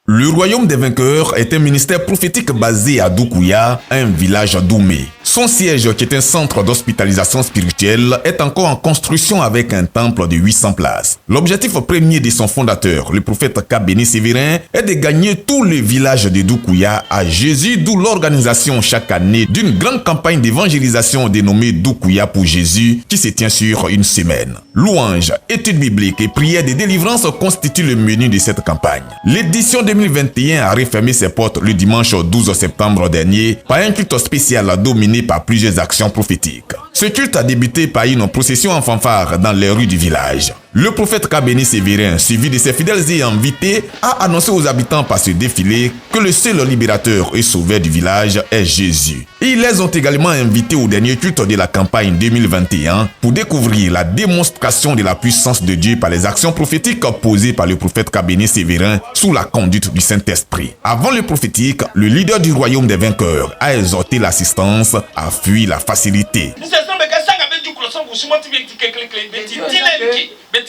Le royaume des vainqueurs est un ministère prophétique basé à Doukoua, un village d'Oumé. Son siège, qui est un centre d'hospitalisation spirituelle, est encore en construction avec un temple de 800 places. L'objectif premier de son fondateur, le prophète Kabene Sévérin, est de gagner tous les villages de Doukoua à Jésus, d'où l'organisation chaque année d'une grande campagne d'évangélisation dénommée Doukoua pour Jésus, qui se tient sur une semaine. Louanges, études bibliques et prières de délivrance constituent le menu de cette campagne. L'édition 2021 a refermé ses portes le dimanche 12 septembre dernier par un culte spécial dominé par plusieurs actions prophétiques. Ce culte a débuté par une procession en fanfare dans les rues du village. Le prophète Kabene Sévérin, suivi de ses fidèles et invités, a annoncé aux habitants par ce défilé que le seul libérateur et sauveur du village est Jésus. Et ils les ont également invités au dernier culte de la campagne 2021 pour découvrir la démonstration de la puissance de Dieu par les actions prophétiques posées par le prophète Kabene Sévérin sous la conduite du Saint-Esprit. Avant le prophétique, le leader du royaume des vainqueurs a exhorté l'assistance à fuir la facilité.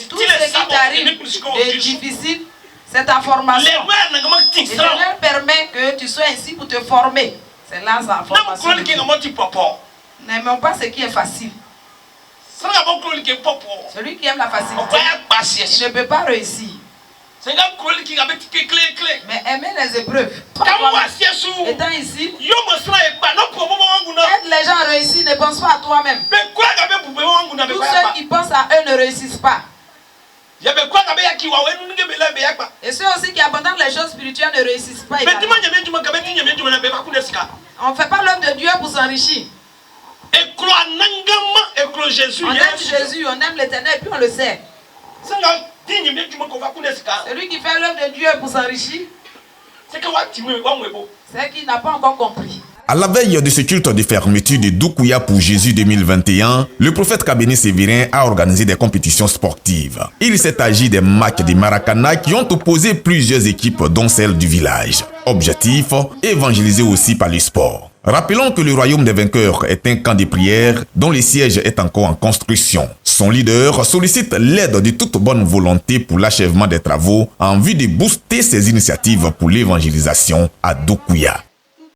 Tout ce qui t'arrive de difficile, cette information. L'Éternel permet que tu sois ici pour te former. C'est là sa formation. N'aimons pas ce qui est facile. Celui qui aime la facilité, il ne peut pas réussir. Mais aimer les épreuves. Étant ici, aide les gens à réussir, ne pense pas à toi-même. Tous ceux qui pensent à eux ne réussissent pas. Et ceux aussi qui abandonnent les choses spirituelles ne réussissent pas. On ne fait pas l'œuvre de Dieu pour s'enrichir. On aime Jésus, on aime l'Éternel et puis on le sait. Celui qui fait l'œuvre de Dieu pour s'enrichir, c'est qu'il n'a pas encore compris. À la veille de ce culte de fermeture de Doukoua pour Jésus 2021, le prophète Kabene Sévérin a organisé des compétitions sportives. Il s'est agi des matchs de Maracana qui ont opposé plusieurs équipes dont celle du village. Objectif, évangéliser aussi par le sport. Rappelons que le royaume des vainqueurs est un camp de prière dont le siège est encore en construction. Son leader sollicite l'aide de toute bonne volonté pour l'achèvement des travaux en vue de booster ses initiatives pour l'évangélisation à Doukoua.